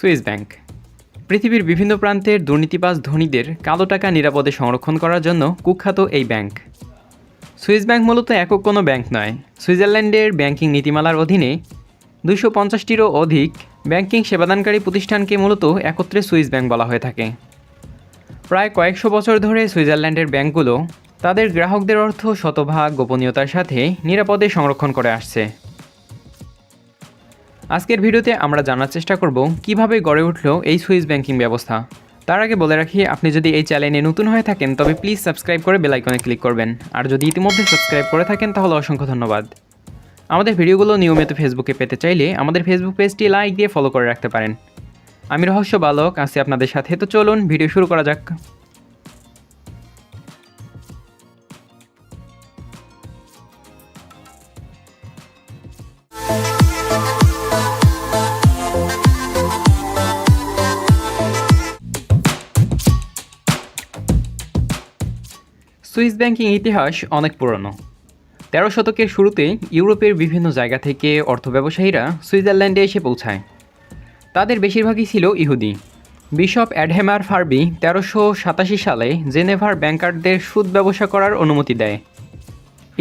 Swiss bank পৃথিবীর বিভিন্ন প্রান্তের দুর্নীতিবাজ ধনীদের কালো টাকা নিরাপদে সংরক্ষণ করার জন্য কুখ্যাত এই ব্যাংক। সুইস ব্যাংক মূলত একক কোনো ব্যাংক নয়। সুইজারল্যান্ডের ব্যাংকিং নীতিমালার অধীনে 250টিরও অধিক ব্যাংকিং সেবাদানকারী প্রতিষ্ঠানকে মূলত একত্রে সুইস ব্যাংক বলা হয়ে থাকে। প্রায় কয়েকশো বছর ধরে সুইজারল্যান্ডের ব্যাংকগুলো তাদের গ্রাহকদের অর্থ শতভাগ গোপনীয়তার সাথে নিরাপদে সংরক্ষণ করে আসছে। আজকের ভিডিওতে আমরা জানার চেষ্টা করব কিভাবে গড়ে উঠল এই সুইস ব্যাংকিং ব্যবস্থা। তার আগে বলে রাখি, আপনি যদি এই চ্যানেলে নতুন হয়ে থাকেন তবে প্লিজ সাবস্ক্রাইব করে বেল আইকনে ক্লিক করবেন, আর যদি ইতিমধ্যে সাবস্ক্রাইব করে থাকেন তাহলে অসংখ্য ধন্যবাদ। আমাদের ভিডিওগুলো নিয়মিত ফেসবুকে পেতে চাইলে আমাদের ফেসবুক পেজটি লাইক দিয়ে ফলো করে রাখতে পারেন। আমি রহস্য বালক আছি আপনাদের সাথে, তো চলুন ভিডিও শুরু করা যাক। সুইস ব্যাংকিং ইতিহাস অনেক পুরনো। 13 শতকের শুরুতে ইউরোপের বিভিন্ন জায়গা থেকে অর্থ ব্যবসায়ীরা সুইজারল্যান্ডে এসে পৌঁছায়। তাদের বেশিরভাগই ছিল ইহুদি। বিশপ অ্যাডহেমার ফার্বি 1387 সালে জেনেভার ব্যাংকারদের সুদ ব্যবসা করার অনুমতি দেয়।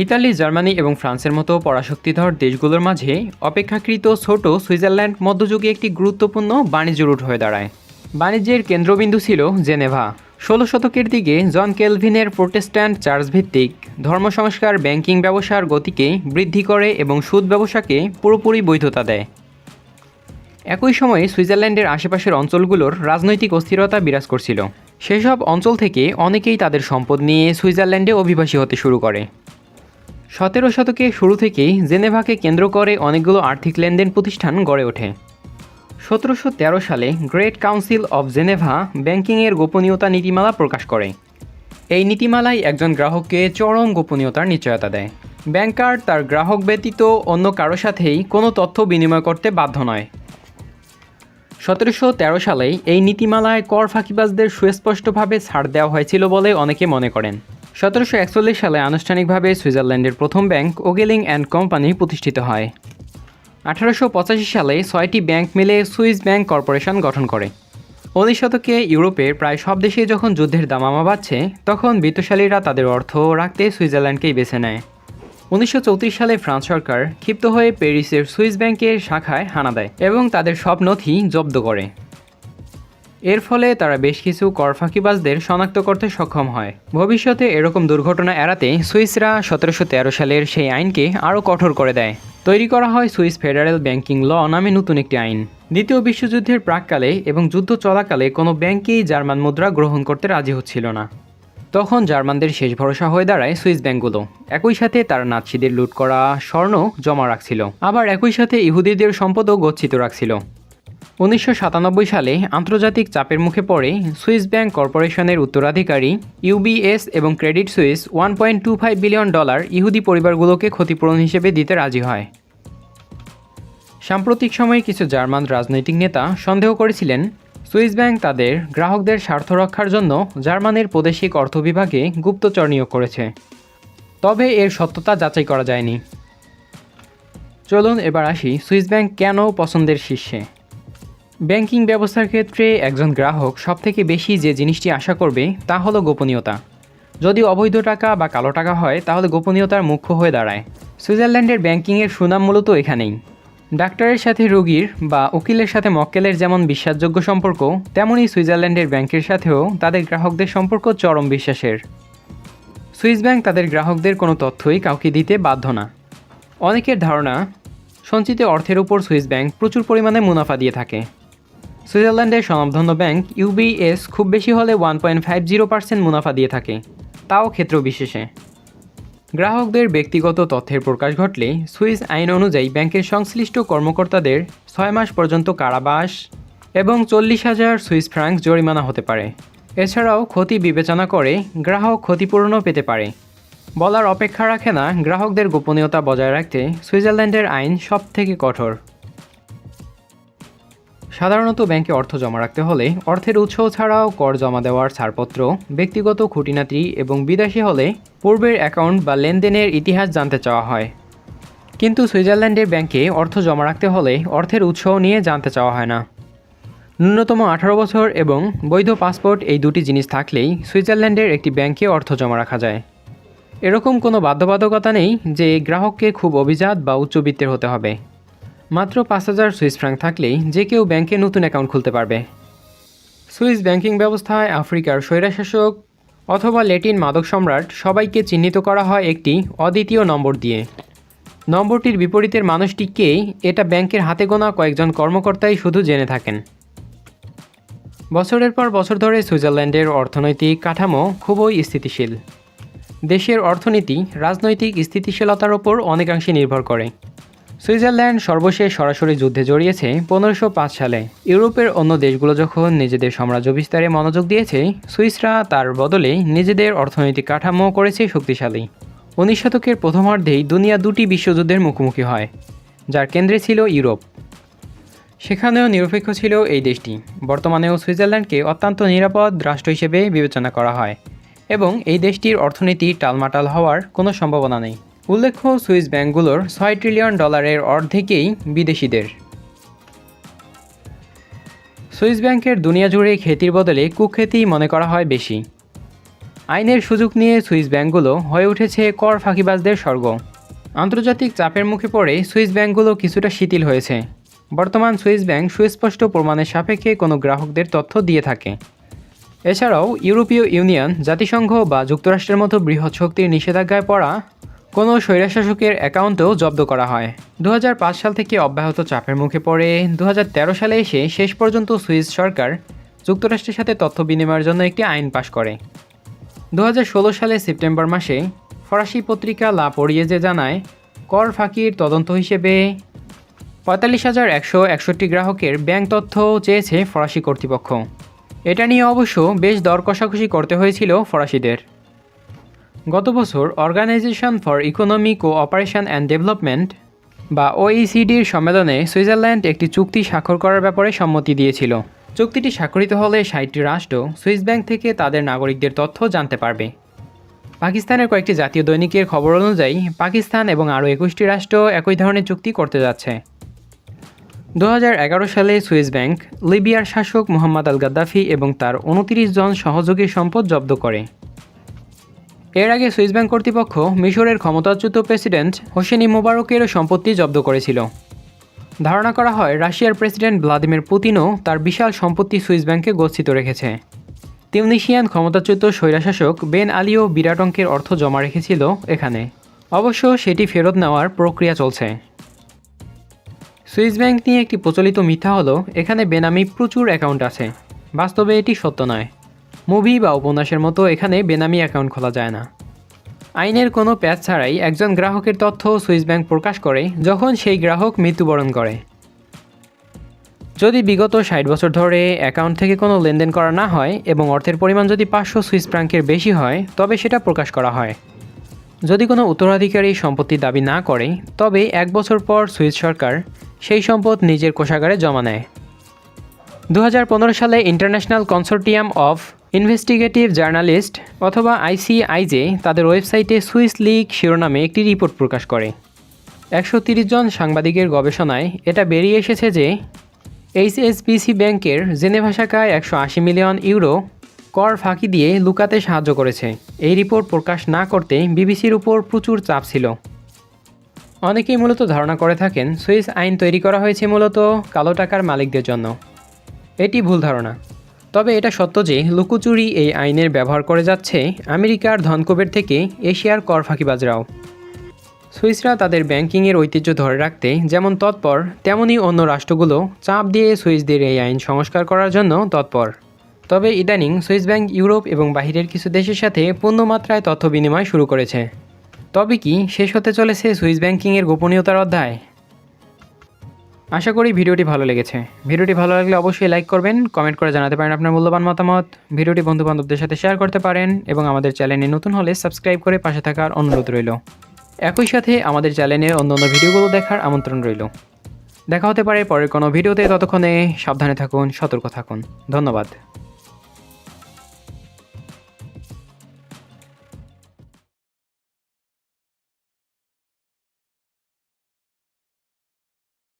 ইতালি, জার্মানি এবং ফ্রান্সের মতো পরাশক্তিধর দেশগুলোর মাঝে অপেক্ষাকৃত ছোট সুইজারল্যান্ড মধ্যযুগে একটি গুরুত্বপূর্ণ বাণিজ্য রুট হয়ে দাঁড়ায়। বাণিজ্যের কেন্দ্রবিন্দু ছিল জেনেভা। 16 শতকের দিকে জন কেলভিনের প্রোটেস্ট্যান্ট চার্চভিত্তিক ধর্ম সংস্কার ব্যাংকিং ব্যবসার গতিকে বৃদ্ধি করে এবং সুদ ব্যবসাকে পুরোপুরি বৈধতা দেয়। একই সময়ে সুইজারল্যান্ডের আশেপাশের অঞ্চলগুলোর রাজনৈতিক অস্থিরতা বিরাজ করছিল। সেসব অঞ্চল থেকে অনেকেই তাদের সম্পদ নিয়ে সুইজারল্যান্ডে অভিবাসী হতে শুরু করে। 17 শতকের শুরু থেকেই জেনেভাকে কেন্দ্র করে অনেকগুলো আর্থিক লেনদেন প্রতিষ্ঠান গড়ে ওঠে। 1713 সালে গ্রেট কাউন্সিল অব জেনেভা ব্যাংকিংয়ের গোপনীয়তা নীতিমালা প্রকাশ করে। এই নীতিমালায় একজন গ্রাহককে চরম গোপনীয়তার নিশ্চয়তা দেয়। ব্যাংকার তার গ্রাহক ব্যতীত অন্য কারো সাথেই কোনো তথ্য বিনিময় করতে বাধ্য নয়। 1713 সালে এই নীতিমালায় কর ফাঁকিবাজদের সুস্পষ্টভাবে ছাড় দেওয়া হয়েছিল বলে অনেকে মনে করেন। 1741 সালে আনুষ্ঠানিকভাবে সুইজারল্যান্ডের প্রথম ব্যাংক ওগেলিং অ্যান্ড কোম্পানি প্রতিষ্ঠিত হয়। 1885 সালে 6টি ব্যাংক মিলে সুইস ব্যাংক কর্পোরেশন গঠন করে। 19 শতকে ইউরোপের প্রায় সব দেশে যখন যুদ্ধের দামামা বাড়ছে, তখন বিত্তশালীরা তাদের অর্থ রাখতে সুইজারল্যান্ডকেই বেছে নেয়। 1934 সালে ফ্রান্স সরকার ক্ষিপ্ত হয়ে প্যারিসের সুইস ব্যাংকের শাখায় হানা দেয় এবং তাদের সব নথি জব্দ করে। এর ফলে তারা বেশ কিছু কর ফাঁকিবাজদের শনাক্ত করতে সক্ষম হয়। ভবিষ্যতে এরকম দুর্ঘটনা এড়াতে সুইসরা 1713 সালের সেই আইনকে আরও কঠোর করে দেয়। তৈরি করা হয় সুইস ফেডারেল ব্যাংকিং ল নামে নতুন একটি আইন। দ্বিতীয় বিশ্বযুদ্ধের প্রাককালে এবং যুদ্ধ চলাকালে কোনো ব্যাংকেই জার্মান মুদ্রা গ্রহণ করতে রাজি হচ্ছিল না। তখন জার্মানদের শেষ ভরসা হয়ে দাঁড়ায় সুইস ব্যাংকগুলো। একই সাথে তারা নাৎসিদের লুট করা স্বর্ণ জমা রাখছিল, আবার একই সাথে ইহুদিদের সম্পদও গচ্ছিত রাখছিল। 1997 সালে আন্তর্জাতিক চাপের মুখে পড়ে সুইস ব্যাংক কর্পোরেশনের উত্তরাধিকারী ইউবিএস এবং ক্রেডিট সুইস $1.25 বিলিয়ন ইহুদি পরিবারগুলোকে ক্ষতিপূরণ হিসেবে দিতে রাজি হয়। সাম্প্রতিক সময়ে কিছু জার্মান রাজনৈতিক নেতা সন্দেহ করেছিলেন সুইস ব্যাংক তাদের গ্রাহকদের স্বার্থ রক্ষার জন্য জার্মানির প্রাদেশিক অর্থ বিভাগে গুপ্তচর নিয়োগ করেছে, তবে এর সত্যতা যাচাই করা যায়নি। চলুন এবার আসি সুইস ব্যাংক কেন পছন্দের শীর্ষে। ব্যাংকিং ব্যবস্থার ক্ষেত্রে একজন গ্রাহক সবথেকে বেশি যে জিনিসটি আশা করবে তা হলো গোপনীয়তা। যদি অবৈধ টাকা বা কালো টাকা হয় তাহলে গোপনীয়তার মুখ্য হয়ে দাঁড়ায়। সুইজারল্যান্ডের ব্যাংকিংয়ের সুনাম মূলত এখানেই। ডাক্তারের সাথে রোগীর বা উকিলের সাথে মক্কেলের যেমন বিশ্বাসযোগ্য সম্পর্ক, তেমনই সুইজারল্যান্ডের ব্যাংকের সাথেও তাদের গ্রাহকদের সম্পর্ক চরম বিশ্বাসের। সুইস ব্যাংক তাদের গ্রাহকদের কোনো তথ্যই কাউকে দিতে বাধ্য না। অনেকের ধারণা সঞ্চিত অর্থের উপর সুইস ব্যাংক প্রচুর পরিমাণে মুনাফা দিয়ে থাকে। সুইজারল্যান্ডের স্বনামধন্য ব্যাংক ইউবিএস খুব বেশি হলে 1.50% মুনাফা দিয়ে থাকে, তাও ক্ষেত্র বিশেষে। গ্রাহকদের ব্যক্তিগত তথ্যের প্রকাশ ঘটলে সুইস আইন অনুযায়ী ব্যাংকের সংশ্লিষ্ট কর্মকর্তাদের 6 মাস পর্যন্ত কারাবাস এবং 40,000 সুইস ফ্রাঙ্ক জরিমানা হতে পারে। এছাড়াও ক্ষতি বিবেচনা করে গ্রাহক ক্ষতিপূরণও পেতে পারে। বলার অপেক্ষা রাখে না, গ্রাহকদের গোপনীয়তা বজায় রাখতে সুইজারল্যান্ডের আইন সবথেকে কঠোর। সাধারণত ব্যাংকে অর্থ জমা রাখতে হলে অর্থের উৎস ছাড়াও কর জমা দেওয়ার ছাড়পত্র, ব্যক্তিগত খুঁটিনাটি এবং বিদেশি হলে পূর্বের অ্যাকাউন্ট বা লেনদেনের ইতিহাস জানতে চাওয়া হয়। কিন্তু সুইজারল্যান্ডের ব্যাংকে অর্থ জমা রাখতে হলে অর্থের উৎস নিয়ে জানতে চাওয়া হয় না। ন্যূনতম 18 বছর এবং বৈধ পাসপোর্ট এই দুটি জিনিস থাকলেই সুইজারল্যান্ডের একটি ব্যাংকে অর্থ জমা রাখা যায়। এরকম কোনো বাধ্যবাধকতা নেই যে গ্রাহককে খুব অভিজাত বা উচ্চবিত্তের হতে হবে। মাত্র 5,000 সুইস ফ্র্যাঙ্ক থাকলেই যে কেউ ব্যাংকে নতুন অ্যাকাউন্ট খুলতে পারবে। সুইস ব্যাংকিং ব্যবস্থায় আফ্রিকার স্বৈরশাসক অথবা ল্যাটিন মাদক সম্রাট সবাইকে চিহ্নিত করা হয় একটি অদ্বিতীয় নম্বর দিয়ে। নম্বরটির বিপরীতের মানুষটি কে, এটা ব্যাংকের হাতে গোনা কয়েকজন কর্মকর্তাই শুধু জেনে থাকেন। বছরের পর বছর ধরে সুইজারল্যান্ডের অর্থনৈতিক কাঠামো খুবই স্থিতিশীল। দেশের অর্থনীতি রাজনৈতিক স্থিতিশীলতার ওপর অনেকাংশে নির্ভর করে। সুইজারল্যান্ড সর্বশেষ সরাসরি যুদ্ধে জড়িয়েছে 1505 সালে। ইউরোপের অন্য দেশগুলো যখন নিজেদের সাম্রাজ্য বিস্তারে মনোযোগ দিয়েছে, সুইসরা তার বদলে নিজেদের অর্থনৈতিক কাঠামো করেছে শক্তিশালী। 19 শতকের প্রথমার্ধেই দুনিয়া দুটি বিশ্বযুদ্ধের মুখোমুখি হয়, যার কেন্দ্রে ছিল ইউরোপ। সেখানেও নিরপেক্ষ ছিল এই দেশটি। বর্তমানেও সুইজারল্যান্ডকে অত্যন্ত নিরাপদ রাষ্ট্র হিসেবে বিবেচনা করা হয় এবং এই দেশটির অর্থনীতি টালমাটাল হওয়ার কোনো সম্ভাবনা নেই। উল্লেখ্য, সুইস ব্যাংকগুলোর $6 ট্রিলিয়ন অর্ধেকই বিদেশিদের। সুইস ব্যাংকের দুনিয়া জুড়ে খ্যাতির বদলে কুখ্যাতি মনে করা হয় বেশি। আইনের সুযোগ নিয়ে সুইস ব্যাংকগুলো হয়ে উঠেছে কর ফাঁকিবাজদের স্বর্গ। আন্তর্জাতিক চাপের মুখে পড়ে সুইস ব্যাংকগুলো কিছুটা শিথিল হয়েছে। বর্তমান সুইস ব্যাংক সুস্পষ্ট প্রমাণের সাপেক্ষে কোনো গ্রাহকদের তথ্য দিয়ে থাকে। এছাড়াও ইউরোপীয় ইউনিয়ন, জাতিসংঘ বা যুক্তরাষ্ট্রের মতো বৃহৎ শক্তির নিষেধাজ্ঞায় পড়া কোনো স্বৈরশাসকের অ্যাকাউন্টও জব্দ করা হয়। 2005 সাল থেকে অব্যাহত চাপের মুখে পড়ে 2013 সালে এসে শেষ পর্যন্ত সুইস সরকার যুক্তরাষ্ট্রের সাথে তথ্য বিনিময়ের জন্য একটি আইন পাশ করে। 2016 সালে সেপ্টেম্বর মাসে ফরাসি পত্রিকা লা পরিয়েজে জানায়, কর ফাঁকির তদন্ত হিসেবে 45,161 গ্রাহকের ব্যাংক তথ্য চেয়েছে ফরাসি কর্তৃপক্ষ। এটা নিয়ে অবশ্য বেশ দর কষাকষি করতে হয়েছিল ফরাসিদের। গত বছর Organisation for Economic Cooperation and Development বা OECDর সম্মেলনে সুইজারল্যান্ড একটি চুক্তি স্বাক্ষর করার ব্যাপারে সম্মতি দিয়েছিল। চুক্তিটি স্বাক্ষরিত হলে 60টি রাষ্ট্র সুইস ব্যাংক থেকে তাদের নাগরিকদের তথ্য জানতে পারবে। পাকিস্তানের কয়েকটি জাতীয় দৈনিকের খবর অনুযায়ী পাকিস্তান এবং আরও 21টি রাষ্ট্র একই ধরনের চুক্তি করতে যাচ্ছে। 2011 সালে সুইস ব্যাংক লিবিয়ার শাসক মোহাম্মদ আল গাদ্দাফি এবং তার 29 জন সহযোগীর সম্পদ জব্দ করে। এর আগে সুইস ব্যাংক কর্তৃপক্ষ মিশরের ক্ষমতাচ্যুত প্রেসিডেন্ট হোসেনি মোবারকেরও সম্পত্তি জব্দ করেছিল। ধারণা করা হয় রাশিয়ার প্রেসিডেন্ট ভ্লাদিমির পুতিনও তার বিশাল সম্পত্তি সুইস ব্যাংকে গচ্ছিত রেখেছে। তিউনিসিয়ান ক্ষমতাচ্যুত স্বৈরশাসক বেন আলীও বিরাট অঙ্কের অর্থ জমা রেখেছিল এখানে। অবশ্য সেটি ফেরত নেওয়ার প্রক্রিয়া চলছে। সুইস ব্যাংক নিয়ে একটি প্রচলিত মিথ্যা হলো এখানে বেনামি প্রচুর অ্যাকাউন্ট আছে। বাস্তবে এটি সত্য নয়। মুভি বা উপন্যাসের মতো এখানে বেনামি অ্যাকাউন্ট খোলা যায় না। আইনের কোনো প্যাচ ছাড়াই একজন গ্রাহকের তথ্য সুইস ব্যাংক প্রকাশ করে যখন সেই গ্রাহক মৃত্যুবরণ করে। যদি বিগত 60 বছর ধরে অ্যাকাউন্ট থেকে কোনো লেনদেন করা না হয় এবং অর্থের পরিমাণ যদি 500 সুইস ফ্র্যাঙ্কের বেশি হয়, তবে সেটা প্রকাশ করা হয়। যদি কোনো উত্তরাধিকারী সম্পত্তি দাবি না করে, তবে 1 বছর পর সুইস সরকার সেই সম্পদ নিজের কোষাগারে জমা নেয়। 2015 সালে international consortium of investigative journalist অথবা ICIJ তাদের ওয়েবসাইটে সুইস লিগ শিরোনামে একটি রিপোর্ট প্রকাশ করে। 130 জন সাংবাদিকের গবেষণায় এটা বেরিয়ে এসেছে যে HSBC ব্যাংকের জেনেভা শাখায় 180 মিলিয়ন ইউরো কর ফাঁকি দিয়ে লুকাতে সাহায্য করেছে। এই রিপোর্ট প্রকাশ না করতে বিবিসির উপর প্রচুর চাপ ছিল। অনেকেই মূলত ধারণা করে থাকেন সুইস আইন তৈরি করা হয়েছে মূলত কালো টাকার মালিকদের জন্য। এটি ভুল ধারণা। তবে এটা সত্য যে লুকোচুরি এই আইনের ব্যবহার করে যাচ্ছে আমেরিকার ধনকুবের থেকে এশিয়ার কর ফাঁকিবাজরাও। সুইসরা তাদের ব্যাংকিংয়ের ঐতিহ্য ধরে রাখতে যেমন তৎপর, তেমনি অন্য রাষ্ট্রগুলো চাপ দিয়ে সুইসদের এই আইন সংস্কার করার জন্য তৎপর। তবে ইদানিং সুইস ব্যাংক ইউরোপ এবং বাহিরের কিছু দেশের সাথে পূর্ণমাত্রায় তথ্য বিনিময় শুরু করেছে। তবে কি শেষ হতে চলেছে সুইস ব্যাংকিংয়ের গোপনীয়তার অধ্যায়? আশা করি ভিডিওটি ভালো লেগেছে। ভিডিওটি ভালো লাগলে অবশ্যই লাইক করবেন, কমেন্ট করে জানাতে পারেন আপনার মূল্যবান মতামত। ভিডিওটি বন্ধুবান্ধবদের সাথে শেয়ার করতে পারেন এবং আমাদের চ্যানেলে নতুন হলে সাবস্ক্রাইব করে পাশে থাকার অনুরোধ রইল। একই সাথে আমাদের চ্যানেলের অন্যান্য ভিডিওগুলো দেখার আমন্ত্রণ রইল। দেখা হতে পারে পরের কোনো ভিডিওতে। ততক্ষণে সাবধানে থাকুন, সতর্ক থাকুন। ধন্যবাদ।